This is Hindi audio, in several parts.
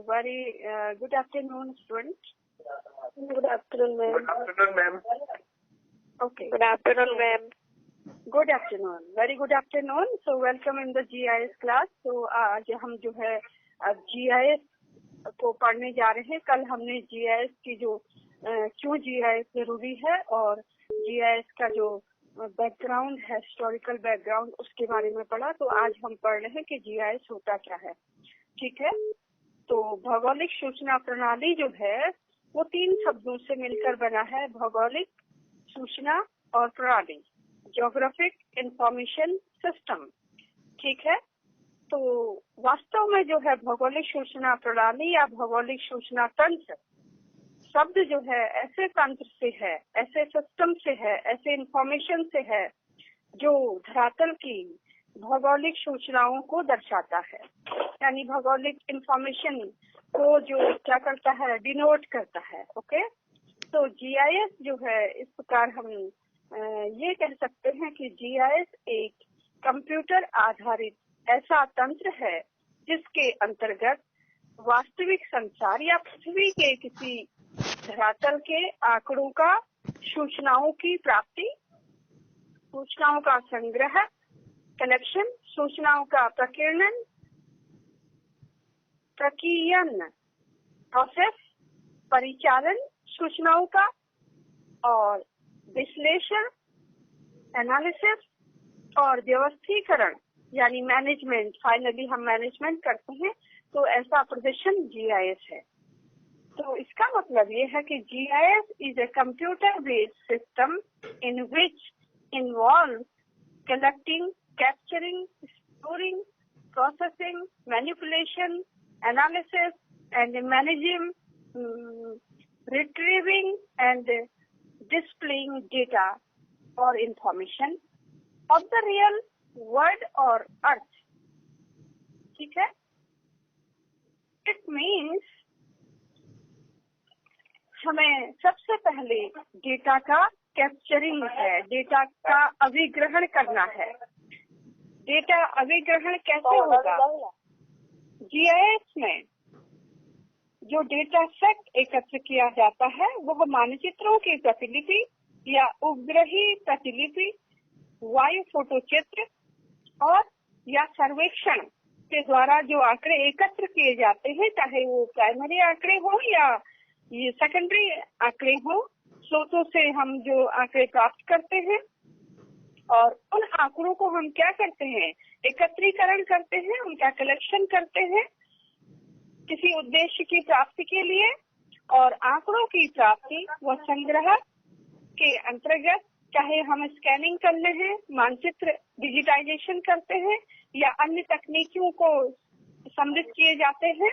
very good afternoon, students. Good afternoon, ma'am. Good afternoon, ma'am. Okay. Good afternoon, ma'am. Good afternoon. Very good afternoon. So welcome in the GIS class. So आज हम जो है GIS को पढ़ने जा रहे हैं. कल हमने GIS की जो क्यों GIS जरूरी है और GIS का जो बैकग्राउंड है, हिस्टोरिकल बैकग्राउंड, उसके बारे में पढ़ा. तो आज हम पढ़ रहे हैं कि GIS होता क्या है. ठीक है. तो भौगोलिक सूचना प्रणाली जो है वो 3 शब्दों से मिलकर बना है. भौगोलिक सूचना और प्रणाली, ज्योग्राफिक इंफॉर्मेशन सिस्टम. ठीक है. तो वास्तव में जो है भौगोलिक सूचना प्रणाली या भौगोलिक सूचना तंत्र शब्द जो है ऐसे तंत्र से है, ऐसे सिस्टम से है, ऐसे इंफॉर्मेशन से है जो धरातल की भौगोलिक सूचनाओं को दर्शाता है. यानी भौगोलिक इंफॉर्मेशन को जो क्या करता है, डिनोट करता है. ओके. तो जीआईएस जो है इस प्रकार हम ये कह सकते हैं कि जीआईएस एक कंप्यूटर आधारित ऐसा तंत्र है जिसके अंतर्गत वास्तविक संसार या पृथ्वी के किसी धरातल के आंकड़ों का, सूचनाओं की प्राप्ति, सूचनाओं का संग्रह, कलेक्शन, सूचनाओं का प्रकीर्णन, प्रोसेस, परिचालन सूचनाओं का और विश्लेषण, एनालिसिस और व्यवस्थीकरण यानी मैनेजमेंट. फाइनली हम मैनेजमेंट करते हैं. तो ऐसा प्रदर्शन जीआईएस है. तो इसका मतलब ये है कि GIS is a computer based system in which involve collecting, capturing, storing, processing, manipulation, analysis and managing, retrieving and displaying data or information of the real world or earth. ठीक है. It means हमें सबसे पहले डेटा का कैप्चरिंग है, डेटा का अभिग्रहण करना है. डेटा अभिग्रहण कैसे होगा? जीआईएस में जो डेटा सेट एकत्र किया जाता है वह मानचित्रों की प्रतिलिपि या उपग्रही प्रतिलिपि, वायु फोटो चित्र और या सर्वेक्षण के द्वारा जो आंकड़े एकत्र किए जाते हैं, चाहे वो प्राइमरी आंकड़े हो या ये सेकेंडरी आंकड़े हो, स्रोतों से हम जो आंकड़े प्राप्त करते हैं और उन आंकड़ों को हम क्या करते हैं, एकत्रीकरण करते हैं, उनका कलेक्शन करते हैं किसी उद्देश्य की प्राप्ति के लिए. और आंकड़ों की प्राप्ति व संग्रह के अंतर्गत चाहे हम स्कैनिंग कर ले हैं, मानचित्र डिजिटाइजेशन करते हैं या अन्य तकनीकों को सम्मिलित किए जाते हैं.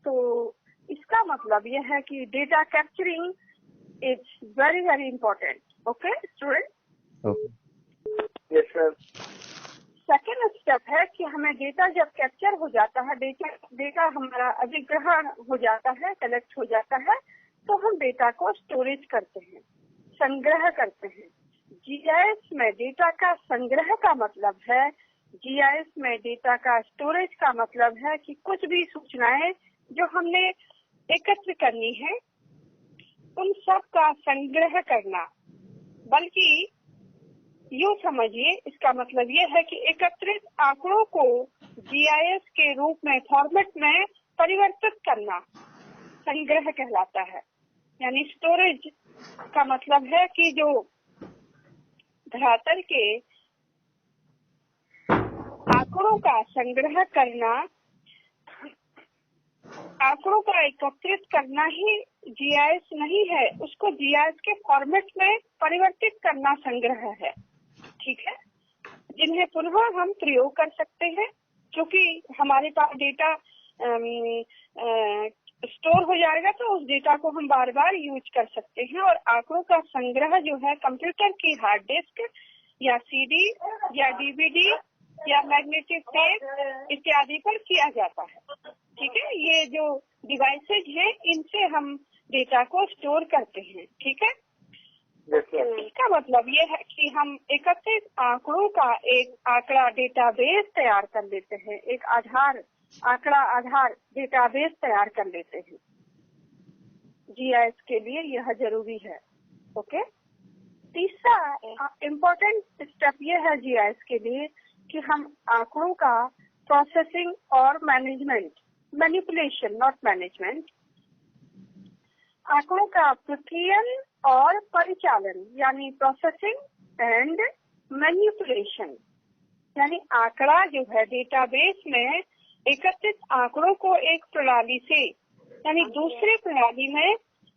तो इसका मतलब यह है कि data capturing is very very important. Okay student. Yes, sir. Second step है कि हमें डेटा जब कैप्चर हो जाता है, डेटा हमारा अधिग्रहण हो जाता है, कलेक्ट हो जाता है, तो हम डेटा को स्टोरेज करते हैं, संग्रह करते हैं. जीआईएस में डेटा का संग्रह का मतलब है, जीआईएस में डेटा का स्टोरेज का मतलब है कि कुछ भी सूचनाएं जो हमने एकत्र करनी है उन सब का संग्रह करना. बल्कि यूँ समझिए, इसका मतलब ये है कि एकत्रित आंकड़ों को जीआईएस के रूप में, फॉर्मेट में परिवर्तित करना संग्रह कहलाता है. यानी स्टोरेज का मतलब है कि जो धरातल के आंकड़ों का संग्रह करना, आंकड़ों का एकत्रित करना ही जीआईएस नहीं है, उसको जीआईएस के फॉर्मेट में परिवर्तित करना संग्रह है. ठीक है. जिन्हें पुनः हम प्रयोग कर सकते हैं क्योंकि हमारे पास डेटा स्टोर हो जाएगा तो उस डेटा को हम बार बार यूज कर सकते हैं. और आंकड़ों का संग्रह जो है कंप्यूटर की हार्ड डिस्क या सीडी या डीवीडी या मैग्नेटिक टेप इत्यादि पर किया जाता है. ठीक है. ये जो डिवाइसेज हैं इनसे हम डेटा को स्टोर करते हैं. ठीक है. इसका मतलब ये है कि हम एकत्रित आंकड़ों का एक आंकड़ा डेटाबेस तैयार कर लेते हैं, एक आधार आंकड़ा आधार डेटाबेस तैयार कर लेते हैं। जीआईएस के लिए यह जरूरी है। ओके। तीसरा इम्पोर्टेंट स्टेप यह है जीआईएस के लिए कि हम आंकड़ों का प्रोसेसिंग और मैनेजमेंट, मैनिपुलेशन नॉट मैनेजमेंट, आंकड़ों का प्रक्रियन और परिचालन यानी प्रोसेसिंग एंड मैनिपुलेशन, यानी आंकड़ा जो है डेटाबेस में एकत्रित आंकड़ों को एक प्रणाली से यानी दूसरे प्रणाली में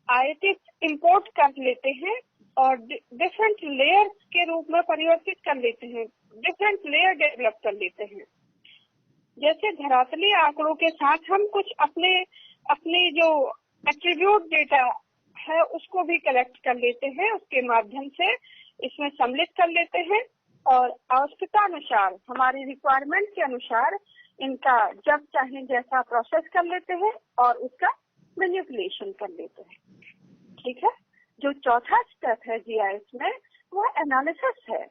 आयातित इंपोर्ट कर लेते हैं और डिफरेंट लेयर्स के रूप में परिवर्तित कर लेते हैं, डिफरेंट लेयर डेवलप कर लेते हैं। जैसे धरातली आंकड़ों के साथ हम कुछ अपने जो एट्रीब्यूट डेटा है उसको भी कलेक्ट कर लेते हैं, उसके माध्यम से इसमें सम्मिलित कर लेते हैं और आवश्यकता अनुसार हमारी रिक्वायरमेंट के अनुसार इनका जब चाहे जैसा प्रोसेस कर लेते हैं और उसका मैनिपुलेशन कर लेते हैं। ठीक है। जो चौथा स्टेप है जीआईएस में वो एनालिसिस है।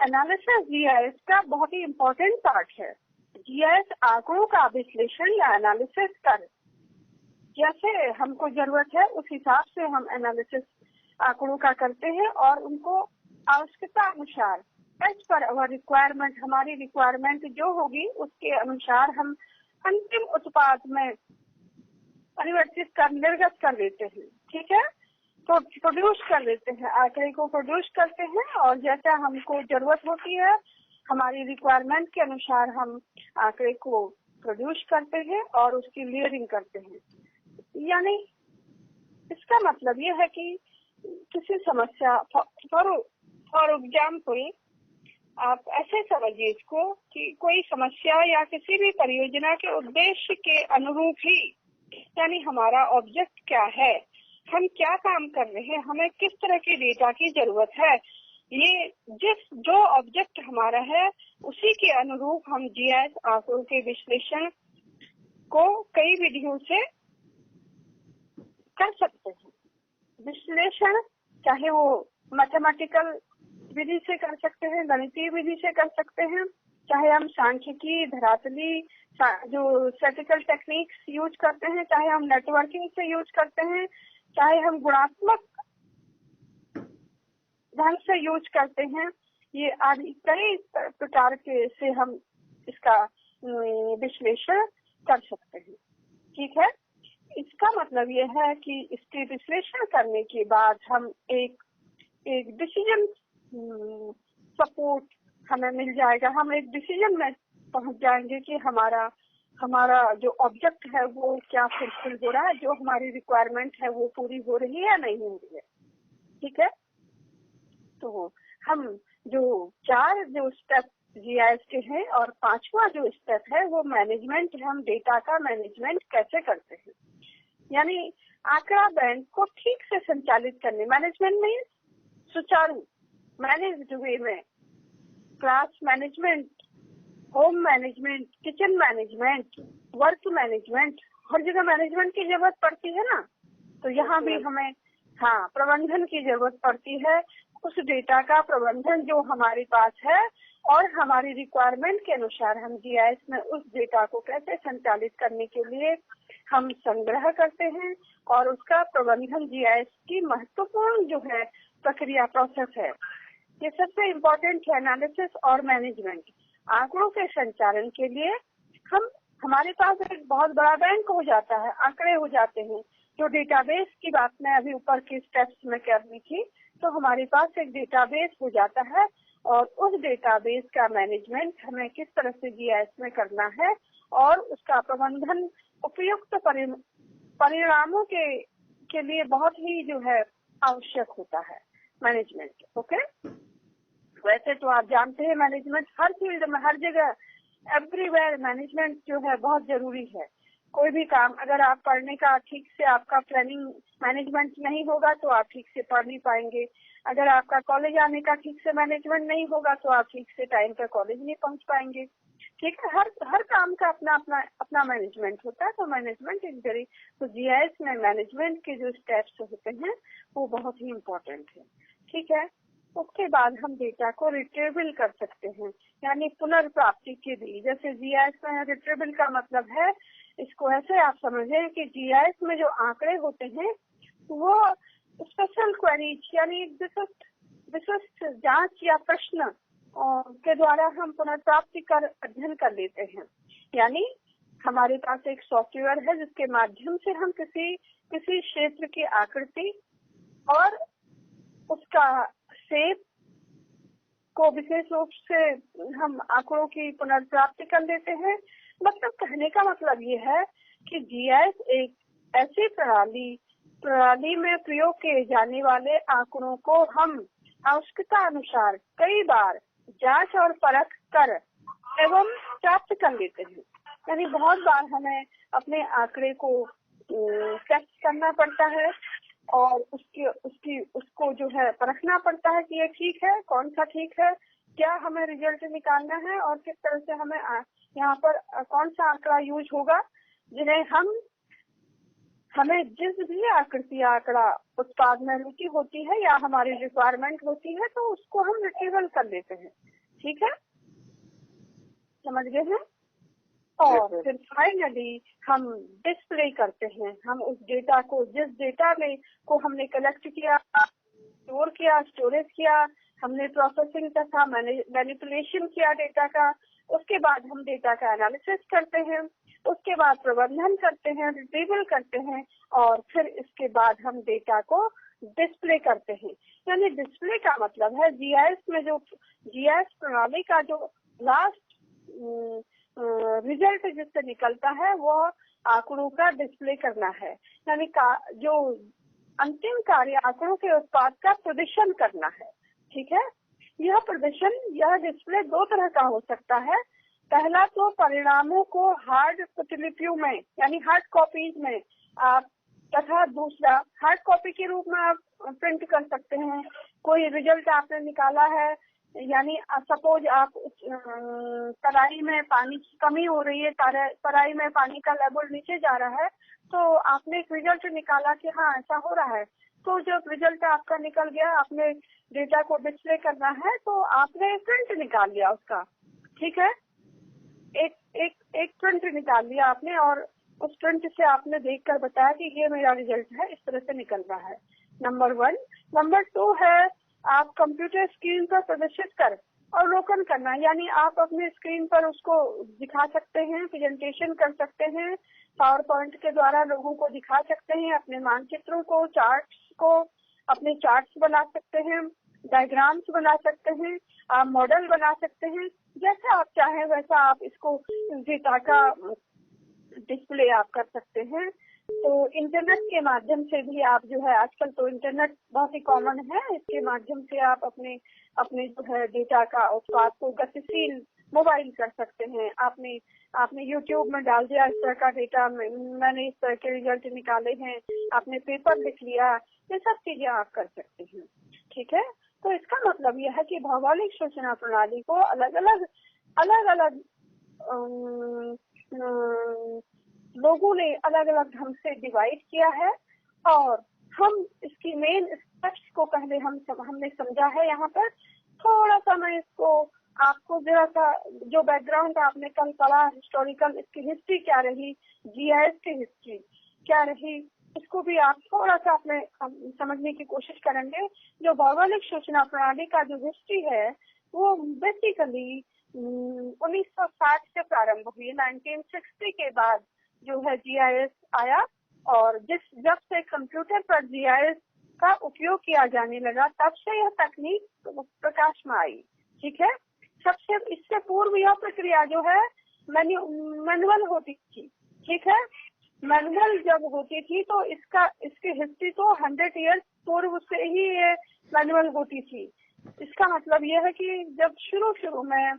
एनालिसिस जीआईएस का बहुत ही इम्पोर्टेंट पार्ट है। जीआईएस आंकड़ों का विश्लेषण या एनालिसिस कर, जैसे हमको जरूरत है उस हिसाब से हम एनालिसिस आंकड़ों का करते हैं और उनको आवश्यकता अनुसार एज पर अवर रिक्वायरमेंट, हमारी रिक्वायरमेंट जो होगी उसके अनुसार हम अंतिम उत्पाद में परिवर्तित कर निर्गत कर देते हैं। ठीक है। तो प्रोड्यूस कर देते हैं, आंकड़े को प्रोड्यूस करते हैं और जैसा हमको जरूरत होती है हमारी रिक्वायरमेंट के अनुसार हम आंकड़े को प्रोड्यूस करते हैं और उसकी लेयरिंग करते हैं। यानी इसका मतलब ये है कि किसी समस्या, फॉर एग्जाम्पल आप ऐसे समझिए इसको कि कोई समस्या या किसी भी परियोजना के उद्देश्य के अनुरूप ही, यानी हमारा ऑब्जेक्ट क्या है, हम क्या काम कर रहे हैं, हमें किस तरह की डेटा की जरूरत है, ये जो ऑब्जेक्ट हमारा है उसी के अनुरूप हम जीआईएस आंकड़ों के विश्लेषण को कई विधियों से कर सकते हैं। विश्लेषण चाहे वो मैथमेटिकल विधि से कर सकते हैं, गणितीय विधि से कर सकते हैं, चाहे हम सांख्यिकी, धरातली जो स्टैटिस्टिकल टेक्निक्स यूज करते हैं, चाहे हम नेटवर्किंग से यूज करते हैं, चाहे हम गुणात्मक ढंग से यूज करते हैं, ये आदि कई प्रकार के से हम इसका विश्लेषण कर सकते हैं। ठीक है। इसका मतलब ये है कि इसके विश्लेषण करने के बाद हम एक डिसीजन सपोर्ट हमें मिल जाएगा, हम एक डिसीजन में पहुंच जाएंगे कि हमारा जो ऑब्जेक्ट है वो क्या फुलफिल हो रहा है, जो हमारी रिक्वायरमेंट है वो पूरी हो रही है या नहीं हो रही है। ठीक है। तो हम जो 4 जो स्टेप जीआईएस के हैं और 5वां जो स्टेप है वो मैनेजमेंट है। हम डेटा का मैनेजमेंट कैसे करते हैं, यानी आंकड़ा बैंक को ठीक से संचालित करने, मैनेजमेंट में सुचारू मैनेज्ड वे में, class management, home management, kitchen management, work management, हर जगह मैनेजमेंट की जरूरत पड़ती है ना, तो यहाँ भी हमें प्रबंधन की जरूरत पड़ती है। उस डेटा का प्रबंधन जो हमारे पास है और हमारी रिक्वायरमेंट के अनुसार हम जीआईएस में उस डेटा को कैसे संचालित करने के लिए हम संग्रह करते हैं और उसका प्रबंधन जीआईएस की महत्वपूर्ण जो है प्रक्रिया, प्रोसेस है। ये सबसे इम्पोर्टेंट है एनालिसिस और मैनेजमेंट। आंकड़ों के संचालन के लिए हमारे पास एक बहुत बड़ा बैंक हो जाता है, आंकड़े हो जाते हैं। जो डेटाबेस की बात मैं अभी ऊपर के स्टेप्स में कर रही थी, तो हमारे पास एक डेटाबेस हो जाता है और उस डेटाबेस का मैनेजमेंट हमें किस तरह से जीआईएस में करना है और उसका प्रबंधन उपयुक्त परिणामों के लिए बहुत ही जो है आवश्यक होता है मैनेजमेंट। ओके। वैसे तो आप जानते हैं मैनेजमेंट हर फील्ड में, हर जगह, एवरीवेयर मैनेजमेंट जो है बहुत जरूरी है। कोई भी काम अगर आप पढ़ने का ठीक से आपका प्लानिंग मैनेजमेंट नहीं होगा तो आप ठीक से पढ़ नहीं पाएंगे। अगर आपका कॉलेज आने का ठीक से मैनेजमेंट नहीं होगा तो आप ठीक से टाइम पर कॉलेज नहीं पहुंच पाएंगे। ठीक है। हर काम का अपना मैनेजमेंट होता है। तो मैनेजमेंट इज वेरी, तो जीआईएस में मैनेजमेंट के जो स्टेप्स होते हैं वो बहुत ही इम्पोर्टेंट है। ठीक है। उसके बाद हम डेटा को रिट्रीवल कर सकते हैं, यानी पुनर्प्राप्ति के लिए। जैसे जीआईएस में रिट्रीवल का मतलब है, इसको ऐसे आप समझें कि जीआईएस में जो आंकड़े होते हैं वो स्पेशल क्वेरीज यानी विशिष्ट जांच या प्रश्न के द्वारा हम पुनर्प्राप्ति कर अध्ययन कर लेते हैं। यानी हमारे पास एक सॉफ्टवेयर है जिसके माध्यम से हम किसी क्षेत्र की आकृति और उसका शेप को विशेष रूप से हम आंकड़ों की पुनर्प्राप्ति कर लेते हैं। मतलब कहने का मतलब ये है कि जीआईएस एक ऐसी प्रणाली में प्रयोग किए जाने वाले आंकड़ों को हम आवश्यकता अनुसार कई बार जांच और परख कर एवं प्राप्त कर लेते हैं। यानी बहुत बार हमें अपने आंकड़े को टेस्ट करना पड़ता है और उसको जो है परखना पड़ता है कि ये ठीक है, कौन सा ठीक है, क्या हमें रिजल्ट निकालना है और किस तरह से हमें यहाँ पर कौन सा आंकड़ा यूज होगा, जिन्हें हमें जिस भी आकृति आंकड़ा उत्पाद में रुचि होती है या हमारी रिक्वायरमेंट होती है तो उसको हम रिट्रीवल कर लेते हैं। ठीक है, समझ गए हैं? और फिर फाइनली हम डिस्प्ले करते हैं। हम उस डेटा को, जिस डेटा में को हमने कलेक्ट किया, स्टोर किया, स्टोरेज किया, हमने प्रोसेसिंग तथा मैनिपुलेशन किया डेटा का, उसके बाद हम डेटा का एनालिसिस करते हैं, उसके बाद प्रबंधन करते हैं, रिट्रीवल करते हैं और फिर इसके बाद हम डेटा को डिस्प्ले करते हैं। यानी डिस्प्ले का मतलब है जीआईएस में जो जीआईएस प्रणाली का जो लास्ट रिजल्ट जिससे निकलता है वो आंकड़ों का डिस्प्ले करना है। यानी जो अंतिम कार्य आंकड़ों के उत्पाद का प्रदर्शन करना है। ठीक है, यह डिस्प्ले दो तरह का हो सकता है। पहला तो परिणामों को हार्ड प्रतिलिपियों में यानी हार्ड कॉपीज में आप, तथा दूसरा हार्ड कॉपी के रूप में आप प्रिंट कर सकते हैं। कोई रिजल्ट आपने निकाला है, यानी सपोज आप तराई में पानी की कमी हो रही है, तराई में पानी का लेवल नीचे जा रहा है, तो आपने एक रिजल्ट निकाला कि हाँ ऐसा हो रहा है। तो जब रिजल्ट आपका निकल गया, आपने डेटा को डिस्प्ले करना है तो आपने प्रिंट निकाल लिया उसका। ठीक है, एक प्रिंट निकाल लिया आपने और उस प्रिंट से आपने देखकर बताया कि ये मेरा रिजल्ट है, इस तरह से निकल रहा है। नंबर 1। नंबर 2 है आप कंप्यूटर स्क्रीन पर प्रदर्शित कर अवलोकन करना, यानी आप अपने स्क्रीन पर उसको दिखा सकते हैं, प्रेजेंटेशन कर सकते हैं, पावर पॉइंट के द्वारा लोगों को दिखा सकते हैं, अपने मानचित्रों को, चार्ट्स को, अपने चार्ट्स बना सकते हैं, डायग्राम्स बना सकते हैं, आप मॉडल बना सकते हैं। जैसे आप चाहें वैसा आप इसको डेटा का डिस्प्ले आप कर सकते हैं। तो इंटरनेट के माध्यम से भी आप जो है, आजकल तो इंटरनेट बहुत ही कॉमन है, इसके माध्यम से आप अपने जो है डेटा का उत्पाद को गतिशील मोबाइल कर सकते हैं। आपने यूट्यूब में डाल दिया इस तरह का डेटा, मैंने इस तरह के रिजल्ट निकाले हैं, आपने पेपर लिख लिया, ये सब चीजें आप कर सकते हैं। ठीक है, तो इसका मतलब यह है कि भौगोलिक सूचना प्रणाली को अलग अलग लोगों ने अलग अलग ढंग से डिवाइड किया है और हम इसकी मेन स्टेप्स को पहले हमने समझा है। यहाँ पर थोड़ा सा मैं इसको आपको जरा सा जो बैकग्राउंड आपने कल पढ़ा, हिस्टोरिकल, इसकी हिस्ट्री क्या रही, जीआईएस की हिस्ट्री क्या रही, इसको भी आप थोड़ा सा अपने समझने की कोशिश करेंगे। जो भौगोलिक सूचना प्रणाली का जो हिस्ट्री है वो बेसिकली 1960 से प्रारंभ हुई। 1960 के बाद जो है जीआईएस आया और जब से कंप्यूटर पर जीआईएस का उपयोग किया जाने लगा तब से यह तकनीक प्रकाश में आई। ठीक है, सबसे इससे पूर्व यह प्रक्रिया जो है मैनुअल होती थी। ठीक है, मैनुअल जब होती थी तो इसकी हिस्ट्री तो 100 ईयर्स पूर्व से ही ये मैनुअल होती थी। इसका मतलब यह है कि जब शुरू में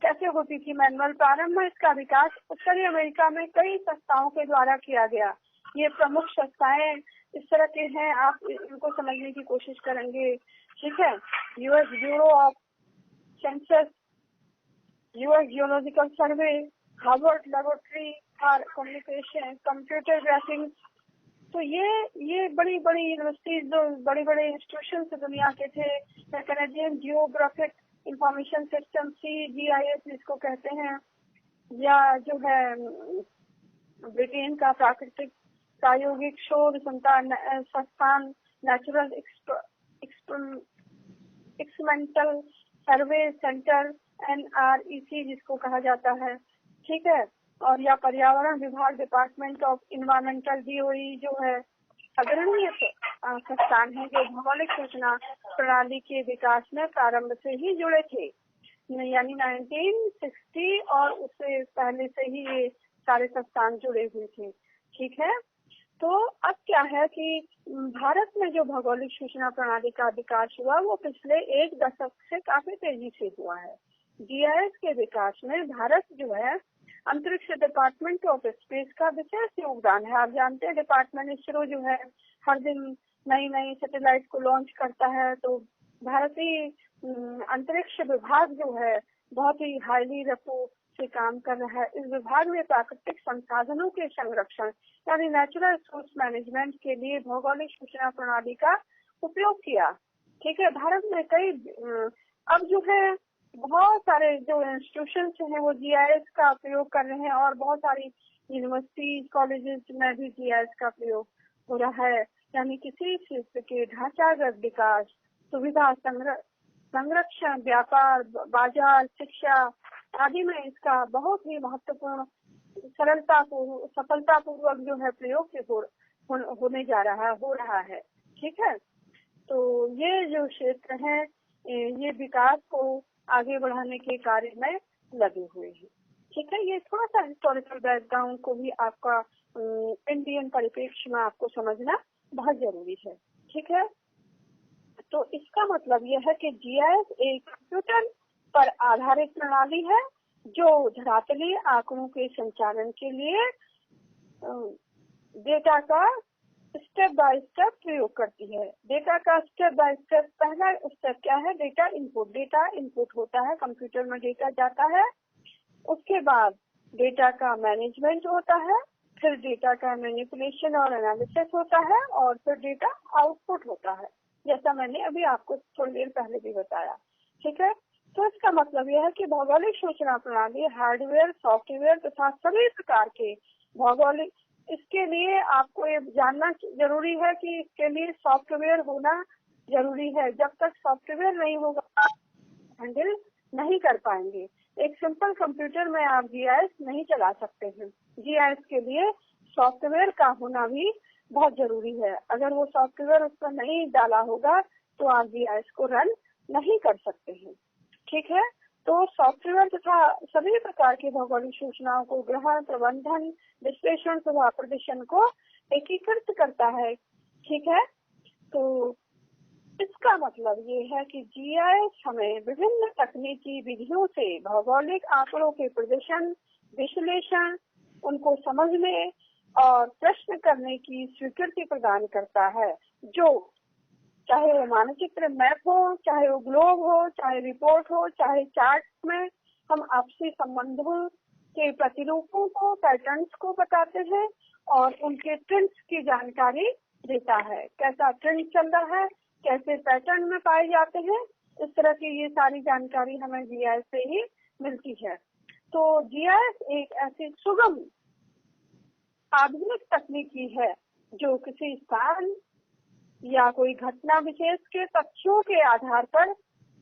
कैसे होती थी मैनुअल, प्रारंभ में इसका विकास उत्तरी अमेरिका में कई संस्थाओं के द्वारा किया गया। ये प्रमुख संस्थाएं इस तरह के हैं, आप इनको समझने की कोशिश करेंगे। ठीक है, US bureau of census, US geological survey, Harvard laboratory for communication, computer graphics, तो ये बड़ी बड़ी यूनिवर्सिटीज, जो बड़े बड़े इंस्टीट्यूशन दुनिया के थे, Canadian geographic information system CGIS जिसको कहते हैं, या जो है ब्रिटेन का प्राकृतिक प्रायोगिक शोध संस्थान नेचुरल एक्सपेरिमेंटल सर्वे सेंटर NREC जिसको कहा जाता है, ठीक है, और या पर्यावरण विभाग डिपार्टमेंट ऑफ इन्वायरमेंटल DOE जो है अग्रणीय संस्थान है जो भौगोलिक सूचना प्रणाली के विकास में प्रारंभ से ही जुड़े थे, यानी 1960 और उससे पहले से ही ये सारे संस्थान जुड़े हुए थे, ठीक है। तो अब क्या है कि भारत में जो भौगोलिक सूचना प्रणाली का विकास हुआ वो पिछले एक दशक से काफी तेजी से हुआ है। GIS के विकास में भारत जो है अंतरिक्ष डिपार्टमेंट ऑफ स्पेस का विशेष योगदान है। आप जानते हैं डिपार्टमेंट इसरो जो है हर दिन नई नई सैटेलाइट को लॉन्च करता है, तो भारतीय अंतरिक्ष विभाग जो है बहुत ही हाईली रफू से काम कर रहा है। इस विभाग में प्राकृतिक संसाधनों के संरक्षण यानी नेचुरल रिसोर्स मैनेजमेंट के लिए भौगोलिक सूचना प्रणाली का उपयोग किया, ठीक है। भारत में कई अब जो है बहुत सारे जो इंस्टीट्यूशन हैं वो GIS का प्रयोग कर रहे हैं और बहुत सारी यूनिवर्सिटीज कॉलेजेस में भी GIS का प्रयोग हो रहा है, यानी किसी क्षेत्र के ढांचागत विकास, सुविधा संरक्षण, व्यापार, बाजार, शिक्षा आदि में इसका बहुत ही महत्वपूर्ण सफलतापूर्वक जो है प्रयोग होने जा रहा हो रहा है, ठीक है। तो ये जो क्षेत्र है ये विकास को आगे बढ़ाने के कार्य में लगे हुए हैं, ठीक है। ये थोड़ा सा हिस्टोरिकल बैकग्राउंड को भी आपका इंडियन परिप्रेक्ष्य में आपको समझना बहुत जरूरी है, ठीक है। तो इसका मतलब यह है कि GIS एक कंप्यूटर पर आधारित प्रणाली है जो धरातलीय आंकड़ों के संचालन के लिए डेटा का स्टेप बाय स्टेप प्रयोग करती है। डेटा का स्टेप बाय स्टेप पहला स्टेप क्या है? डेटा इनपुट होता है, कंप्यूटर में डेटा जाता है, उसके बाद डेटा का मैनेजमेंट होता है, फिर डेटा का मैनिपुलेशन और एनालिसिस होता है और फिर डेटा आउटपुट होता है, जैसा मैंने अभी आपको थोड़ी देर पहले भी बताया, ठीक है। तो इसका मतलब यह है कि भौगोलिक सूचना प्रणाली हार्डवेयर, सॉफ्टवेयर तथा सभी प्रकार के भौगोलिक, इसके लिए आपको ये जानना जरूरी है कि इसके लिए सॉफ्टवेयर होना जरूरी है। जब तक सॉफ्टवेयर नहीं होगा हैंडल नहीं कर पाएंगे। एक सिंपल कंप्यूटर में आप GIS नहीं चला सकते हैं। GIS के लिए सॉफ्टवेयर का होना भी बहुत जरूरी है। अगर वो सॉफ्टवेयर उस पर नहीं डाला होगा तो आप GIS को रन नहीं कर सकते हैं, ठीक है। तो सॉफ्टवेयर तथा सभी प्रकार की भौगोलिक सूचनाओं को ग्रहण, प्रबंधन, विश्लेषण तथा प्रदर्शन को एकीकृत करता है, ठीक है। तो इसका मतलब ये है कि GIS हमें विभिन्न तकनीकी विधियों से भौगोलिक आंकड़ों के प्रदर्शन, विश्लेषण, उनको समझने और प्रश्न करने की स्वीकृति प्रदान करता है, जो चाहे वो मानचित्र मैप हो, चाहे वो ग्लोब हो, चाहे रिपोर्ट हो, चाहे चार्ट में हम आपसी संबंधों के प्रतिरूपों को, पैटर्न्स को बताते हैं और उनके ट्रेंड्स की जानकारी देता है। कैसा ट्रेंड चल रहा है, कैसे पैटर्न में पाए जाते हैं, इस तरह की ये सारी जानकारी हमें GIS से ही मिलती है। तो GIS एक ऐसी सुगम आधुनिक तकनीकी है जो किसी स्थान या कोई घटना विशेष के तथ्यों के आधार पर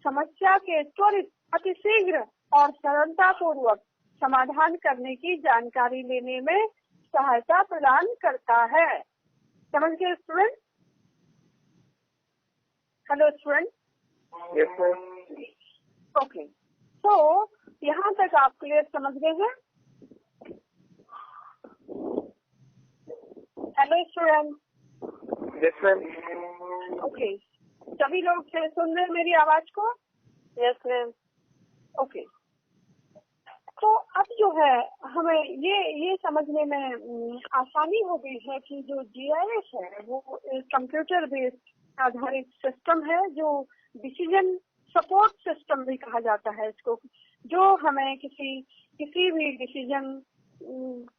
समस्या के त्वरित, अतिशीघ्र और सरलता पूर्वक समाधान करने की जानकारी लेने में सहायता प्रदान करता है। समझ गए student? Hello student. Yes ma'am. Okay, तो यहाँ तक आप क्लियर समझ गए हैं? Hello student. Yes ma'am. Okay, सभी लोग सुन रहे हैं मेरी आवाज को? Yes ma'am. ओके, तो अब जो है हमें ये समझने में आसानी हो गई है कि जो GIS है वो एक कंप्यूटर बेस्ड आधारित सिस्टम है, जो डिसीजन सपोर्ट सिस्टम भी कहा जाता है इसको, जो हमें किसी भी डिसीजन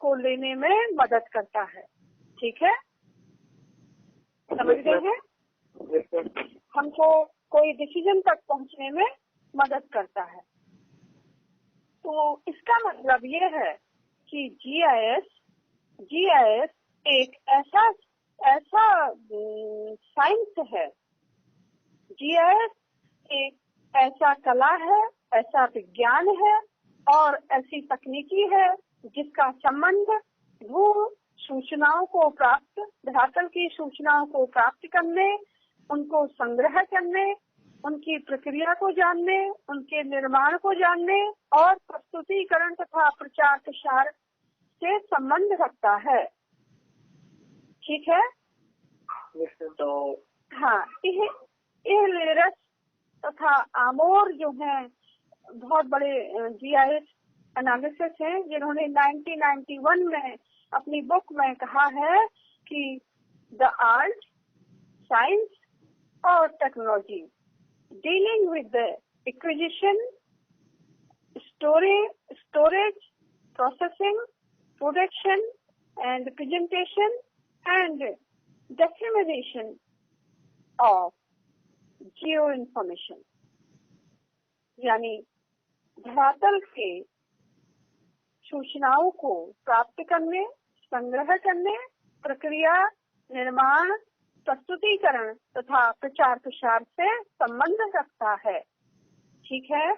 को लेने में मदद करता है, ठीक है। समझ गए हैं? Yes, ma'am. हमको कोई डिसीजन तक पहुंचने में मदद करता है। तो इसका मतलब ये है कि जीआईएस एक ऐसा साइंस है, जीआईएस एक ऐसा कला है, ऐसा विज्ञान है और ऐसी तकनीकी है जिसका संबंध भू सूचनाओं को प्राप्त, धरातल की सूचनाओं को प्राप्त करने, उनको संग्रह करने, उनकी प्रक्रिया को जानने, उनके निर्माण को जानने और प्रस्तुतिकरण तथा प्रचार प्रसार से संबंध रखता है। ठीक है? Yes, ma'am. तो हाँ, यह लेरस तथा आमोर जो हैं बहुत बड़े जीआईएस एनालिसिस हैं, जिन्होंने 1991 में अपनी बुक में कहा है कि द आर्ट, साइंस और technology dealing with the acquisition, storage, processing, production and presentation and dissemination of geo information, यानी धरातल के सूचनाओं को प्राप्त करने, संग्रह करने, प्रक्रिया, निर्माण, प्रस्तुतिकरण तथा प्रचार प्रसार से संबंध रखता है। ठीक है?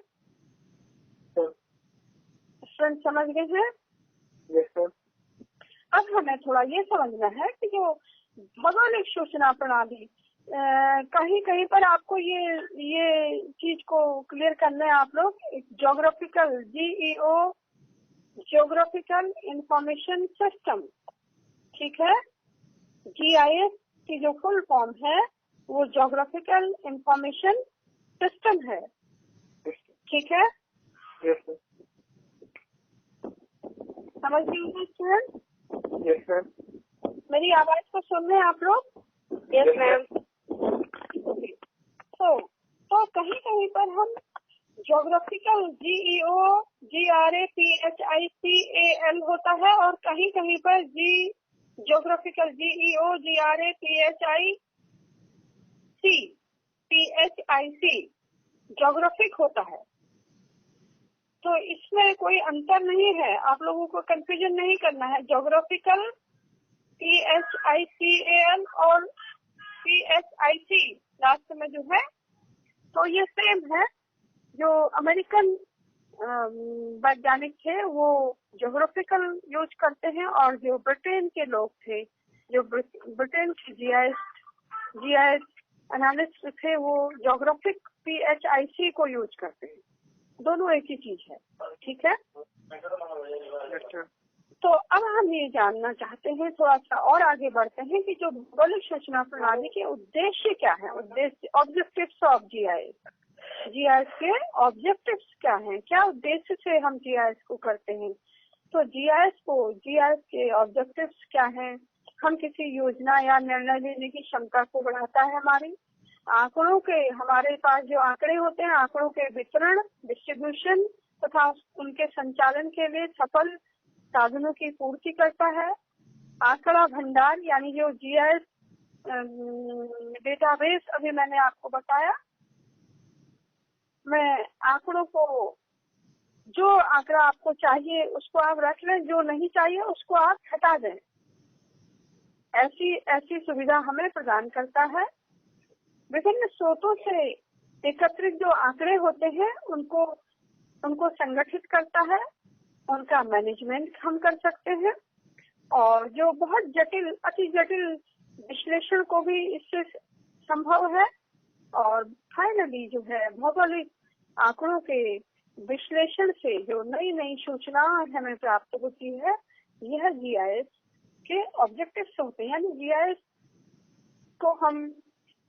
स्टूडेंट समझ गए हैं? Yes, ma'am. अब हमें थोड़ा ये समझना है कि जो भौगोलिक सूचना प्रणाली, कहीं कहीं पर आपको ये चीज को क्लियर करना है आप लोग। Geographical GEO, geographical information system, ठीक है? जीआईएस की जो फुल फॉर्म है वो ज्योग्राफिकल इंफॉर्मेशन सिस्टम है। ठीक है? Yes, ma'am. समझ गए स्टूडेंट? Yes, ma'am. मेरी आवाज को सुन रहे हैं आप लोग? Yes ma'am. तो कहीं कहीं पर हम ज्योग्राफिकल जीईओ, जीआरए, PHICAL होता है और कहीं कहीं पर ज्योग्राफिकल जीईओ, जीआरए, PHIC ज्योग्राफिक होता है। तो इसमें कोई अंतर नहीं है, आप लोगों को कंफ्यूजन नहीं करना है। ज्योग्राफिकल PHICAL और PHIC लास्ट में जो है, तो ये सेम है। जो अमेरिकन वैज्ञानिक थे वो ज्योग्राफिकल यूज करते हैं और जो ब्रिटेन के लोग थे, जो ब्रिटेन के जीआईएस एनालिस्ट थे, वो ज्योग्राफिक PHIC को यूज करते हैं। दोनों एक ही चीज है। ठीक है? तो अब हम ये जानना चाहते हैं, थोड़ा सा और आगे बढ़ते हैं कि जो भौगोलिक सूचना प्रणाली के उद्देश्य क्या है, ऑब्जेक्टिव्स ऑफ जीआईएस के ऑब्जेक्टिव्स क्या हैं, क्या उद्देश्य से हम जीआईएस को करते हैं। तो जीआईएस के ऑब्जेक्टिव्स क्या हैं? हम किसी योजना या निर्णय लेने की क्षमता को बढ़ाता है। हमारी आंकड़ों के, हमारे पास जो आंकड़े होते हैं, आंकड़ों के वितरण, डिस्ट्रीब्यूशन तथा उनके संचालन के लिए सफल साधनों की पूर्ति करता है। आंकड़ा भंडार यानी जो जीआईएस डेटाबेस अभी मैंने आपको बताया, मैं आंकड़ों को, जो आंकड़ा आपको चाहिए उसको आप रख लें, जो नहीं चाहिए उसको आप हटा दें। ऐसी सुविधा हमें प्रदान करता है। विभिन्न स्रोतों से एकत्रित जो आंकड़े होते हैं उनको संगठित करता है, उनका मैनेजमेंट हम कर सकते हैं और जो बहुत जटिल, अति जटिल विश्लेषण को भी इससे संभव है। और फाइनली जो है भौगोलिक आंकड़ों के विश्लेषण से जो नई नई सूचना हमें प्राप्त होती है, यह जीआईएस के ऑब्जेक्टिव्स होते हैं। यानी जीआईएस को हम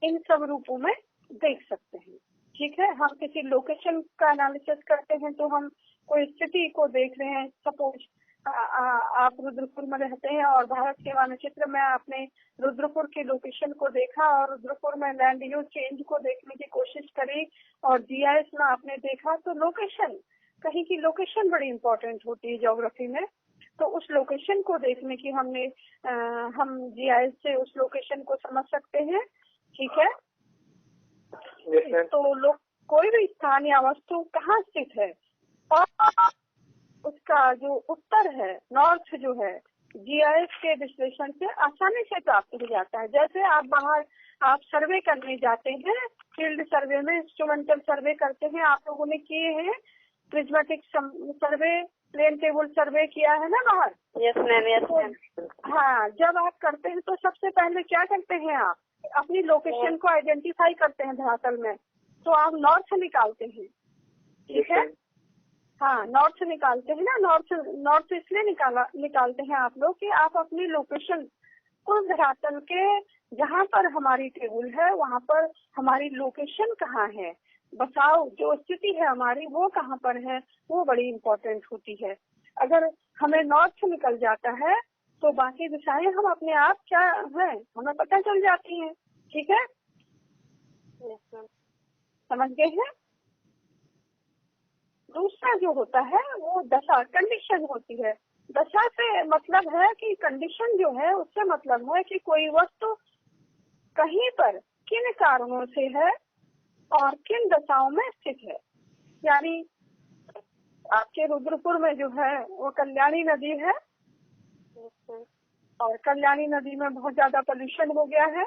इन सब रूपों में देख सकते हैं। ठीक है? हम किसी लोकेशन का एनालिसिस करते हैं तो हम कोई स्थिति को देख रहे हैं। सपोज आप रुद्रपुर में रहते हैं और भारत के मानचित्र में आपने रुद्रपुर के लोकेशन को देखा और रुद्रपुर में लैंड यूज चेंज को देखने की कोशिश करी और जीआईएस में आपने देखा। तो लोकेशन, कहीं की लोकेशन बड़ी इंपॉर्टेंट होती है ज्योग्राफी में। तो उस लोकेशन को देखने की हम GIS से उस लोकेशन को समझ सकते हैं। ठीक है। Yes, ma'am. तो कोई भी स्थान या वस्तु कहाँ स्थित है और उसका जो उत्तर है, नॉर्थ जो है, GIS के विश्लेषण से आसानी से प्राप्त हो जाता है। जैसे आप सर्वे करने जाते हैं, फील्ड सर्वे में इंस्ट्रूमेंटल सर्वे करते हैं, आप लोगों ने किए हैं, प्रिज्मेटिक सर्वे, प्लेन टेबल सर्वे किया है ना बाहर। Yes ma'am, yes ma'am. हाँ, जब आप करते हैं तो सबसे पहले क्या करते हैं, आप अपनी लोकेशन को आइडेंटिफाई करते हैं धरातल में, तो आप नॉर्थ निकालते हैं। ठीक है। हाँ, नॉर्थ निकालते हैं ना। नॉर्थ इसलिए निकालते हैं आप लोग कि आप अपनी लोकेशन उस धरातल के जहाँ पर हमारी टेबल है वहाँ पर हमारी लोकेशन कहाँ है, बसाव जो स्थिति है हमारी वो कहाँ पर है, वो बड़ी इम्पोर्टेंट होती है। अगर हमें नॉर्थ निकल जाता है तो बाकी दिशाएं हम अपने आप क्या है हमें पता चल जाती हैं। ठीक है, समझ गए हैं। दूसरा जो होता है वो दशा, कंडीशन होती है। दशा से मतलब है कि कंडीशन जो है उससे मतलब है कि कोई वस्तु कहीं पर किन कारणों से है और किन दशाओं में स्थित है। यानी आपके रुद्रपुर में जो है वो कल्याणी नदी है और कल्याणी नदी में बहुत ज्यादा पोल्यूशन हो गया है।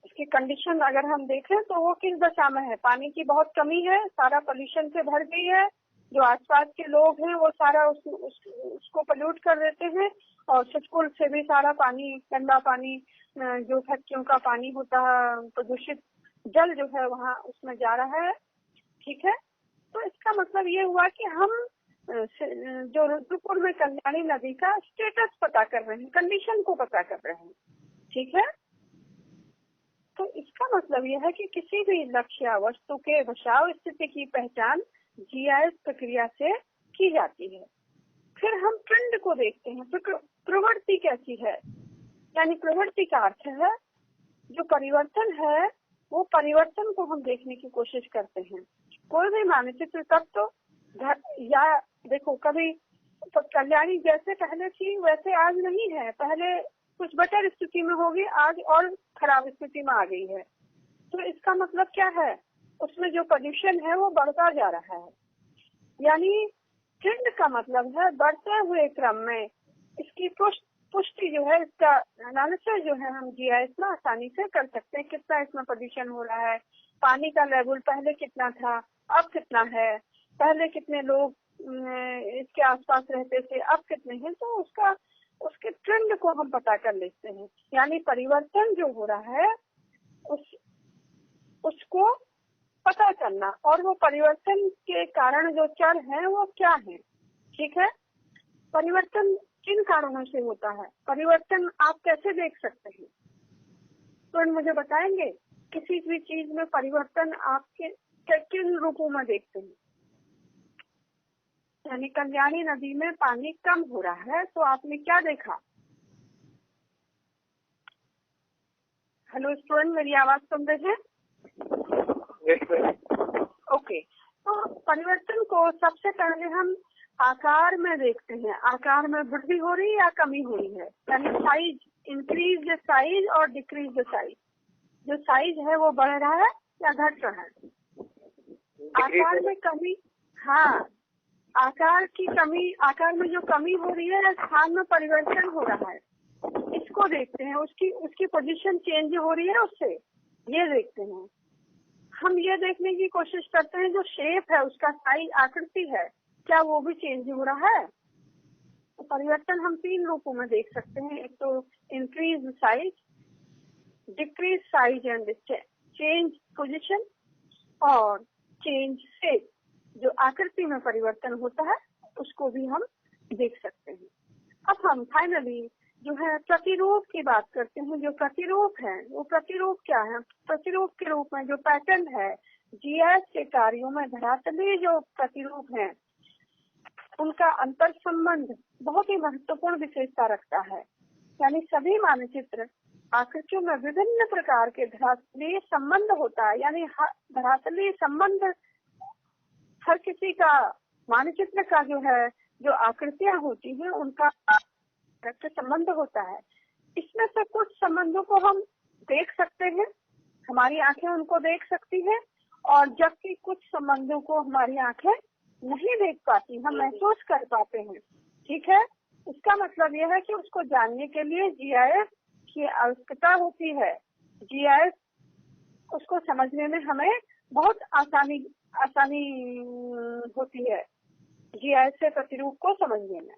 इसकी कंडीशन अगर हम देखें तो वो किस दशा में है, पानी की बहुत कमी है, सारा पोल्यूशन से भर गई है, जो आसपास के लोग हैं वो सारा उसको पोल्यूट कर देते हैं और सचकुल से भी सारा पानी, गंदा पानी, जो फैक्ट्रियों का पानी होता है, प्रदूषित जल जो है वहाँ उसमें जा रहा है। ठीक है, तो इसका मतलब ये हुआ कि हम जो रुद्रपुर में कल्याणी नदी का स्टेटस पता कर रहे हैं, कंडीशन को पता कर रहे हैं। ठीक है, तो इसका मतलब यह है कि किसी भी लक्ष्य या वस्तु के बचाव स्थिति की पहचान GIS प्रक्रिया से की जाती है। फिर हम ट्रेंड को देखते हैं, प्रवृत्ति कैसी है, यानी प्रवृत्ति का अर्थ है जो परिवर्तन है वो परिवर्तन को हम देखने की कोशिश करते हैं। कोई भी मानचित्र तब तो या देखो, कभी कल्याणी जैसे पहले थी वैसे आज नहीं है, पहले कुछ बेटर स्थिति में होगी, आज और खराब स्थिति में आ गई है। तो इसका मतलब क्या है, उसमें जो पोल्यूशन है वो बढ़ता जा रहा है। यानी ट्रेंड का मतलब है बढ़ते हुए क्रम में इसकी पुष्टि जो है, इसका एनालिसिस जो है हम GIS में आसानी से कर सकते हैं। कितना इसमें पोल्यूशन हो रहा है, पानी का लेवल पहले कितना था अब कितना है, पहले कितने लोग इसके आसपास रहते थे अब कितने हैं, तो उसके ट्रेंड को हम पता कर लेते हैं। यानी परिवर्तन जो हो रहा है उसको पता करना, और वो परिवर्तन के कारण जो चर हैं वो क्या है। ठीक है, परिवर्तन किन कारणों से होता है, परिवर्तन आप कैसे देख सकते हैं, तो मुझे बताएंगे किसी भी चीज में परिवर्तन आपके किन रूपों में देखते हैं। यानी कल्याणी नदी में पानी कम हो रहा है तो आपने क्या देखा। हेलो स्टूडेंट, मेरी आवाज सुन रहे हैं? ओके, तो परिवर्तन को सबसे पहले हम आकार में देखते हैं, आकार में वृद्धि हो रही है या कमी हो रही है, यानी साइज, इंक्रीज द साइज और डिक्रीज द साइज, जो साइज है वो बढ़ रहा है या घट रहा है। आकार में कमी, हाँ, आकार की कमी, आकार में जो कमी हो रही है, स्थान में परिवर्तन हो रहा है, इसको देखते हैं। उसकी पोजीशन चेंज हो रही है उससे, ये देखते हैं। हम ये देखने की कोशिश करते हैं जो शेप है, उसका साइज, आकृति है, क्या वो भी चेंज हो रहा है। तो परिवर्तन हम 3 रूपों में देख सकते हैं, एक तो increase size, decrease size and change position, और चेंज शेप, जो आकृति में परिवर्तन होता है उसको भी हम देख सकते हैं। अब हम फाइनली जो है प्रतिरूप की बात करते हैं। जो प्रतिरूप है वो प्रतिरूप क्या है, प्रतिरूप के रूप में जो पैटर्न है GIS के कार्यों में धरातलीय जो प्रतिरूप है उनका अंतर संबंध बहुत ही महत्वपूर्ण विशेषता रखता है। यानी सभी मानचित्र आकृतियों में विभिन्न प्रकार के धरातलीय संबंध होता है, यानी धरातलीय संबंध हर किसी का, मानचित्र का जो है जो आकृतियां होती हैं उनका संबंध होता है। इसमें से कुछ संबंधों को हम देख सकते हैं, हमारी आंखें उनको देख सकती है, और जबकि कुछ संबंधों को हमारी आंखें नहीं देख पाती, हम महसूस कर पाते हैं। ठीक है, इसका मतलब यह है कि उसको जानने के लिए जीआईएस की आवश्यकता होती है। जीआईएस उसको समझने में हमें बहुत आसानी होती है, जीआईएस से प्रतिरूप को समझने में।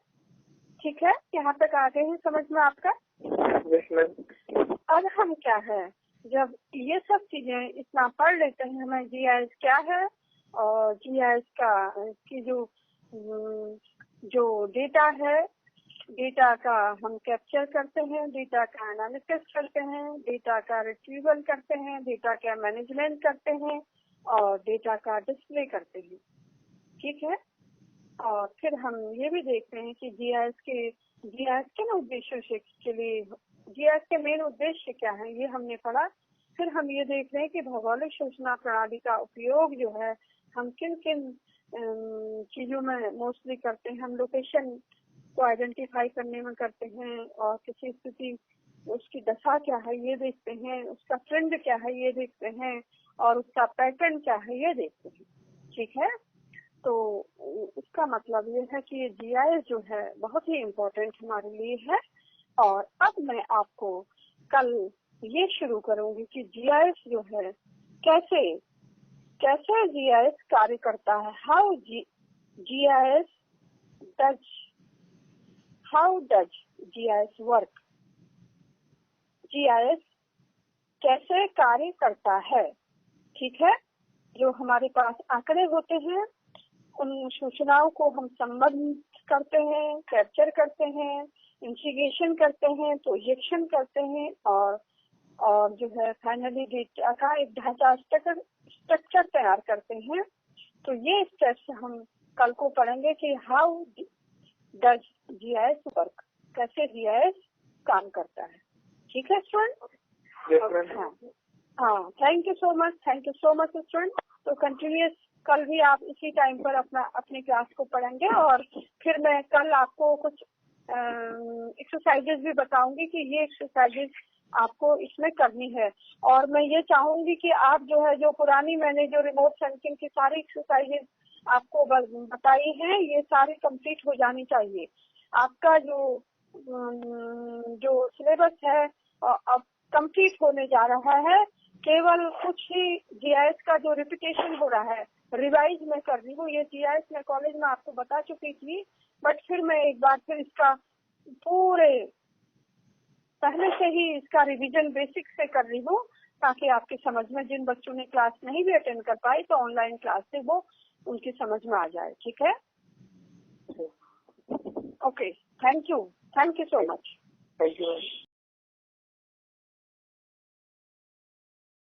ठीक है, यहाँ तक आ गए हैं समझ में आपका? अब हम क्या है, जब ये सब चीजें इतना पढ़ लेते हैं, हमें जीआईएस क्या है और जीआईएस का की जो डेटा है, डेटा का हम कैप्चर करते हैं, डेटा का एनालिसिस करते हैं, डेटा का रिट्रीवल करते हैं, डेटा का मैनेजमेंट करते हैं और डेटा का डिस्प्ले करते हैं। ठीक है, और फिर हम ये भी देखते हैं कि जीआईएस के उद्देश्यों के लिए जीआईएस के मेन उद्देश्य क्या है, ये हमने पढ़ा। फिर हम ये देख रहे हैं कि भौगोलिक सूचना प्रणाली का उपयोग जो है हम किन किन चीजों में मोस्टली करते हैं। हम लोकेशन को आइडेंटिफाई करने में करते हैं, और किसी स्थिति उसकी दशा क्या है ये देखते हैं, उसका ट्रेंड क्या है ये देखते हैं, और उसका पैटर्न क्या है ये देखते हैं। ठीक है, तो इसका मतलब ये है कि जीआईएस जो है बहुत ही इम्पोर्टेंट हमारे लिए है। और अब मैं आपको कल ये शुरू करूंगी कि जीआईएस जो है कैसे जीआईएस कार्य करता है, how does GIS work, GIS कैसे कार्य करता है। ठीक है, जो हमारे पास आंकड़े होते हैं उन सूचनाओं को हम संबंध करते हैं, कैप्चर करते हैं, इंटीग्रेशन करते हैं, प्रोजेक्शन करते हैं, और जो है फाइनली डेटा का एक ढांचा स्ट्रक्चर तैयार करते हैं। तो ये स्टेप्स हम कल को पढ़ेंगे कि हाउ डज जीआईएस वर्क, कैसे जीआईएस काम करता है। ठीक है स्टूडेंट? हाँ, thank you so much student. तो कंटिन्यूअस कल भी आप इसी टाइम पर अपने क्लास को पढ़ेंगे, और फिर मैं कल आपको कुछ एक्सरसाइजेस भी बताऊंगी कि ये एक्सरसाइजेस आपको इसमें करनी है। और मैं ये चाहूंगी कि आप जो पुरानी मैंने जो रिमोट सेंसिंग की सारी एक्सरसाइजेस आपको बताई हैं, ये सारी कंप्लीट हो जानी चाहिए। आपका जो सिलेबस है अब कंप्लीट होने जा रहा है। केवल कुछ ही जीआईएस का जो रिपीटेशन हो रहा है, रिवाइज में कर रही हूँ। ये जीआईएस मैं कॉलेज में आपको बता चुकी थी, बट फिर मैं एक बार फिर इसका पूरे पहले से ही इसका रिवीजन बेसिक से कर रही हूँ, ताकि आपकी समझ में, जिन बच्चों ने क्लास नहीं भी अटेंड कर पाई तो ऑनलाइन क्लास से वो उनकी समझ में आ जाए। ठीक है, okay, thank you so much. Thank you.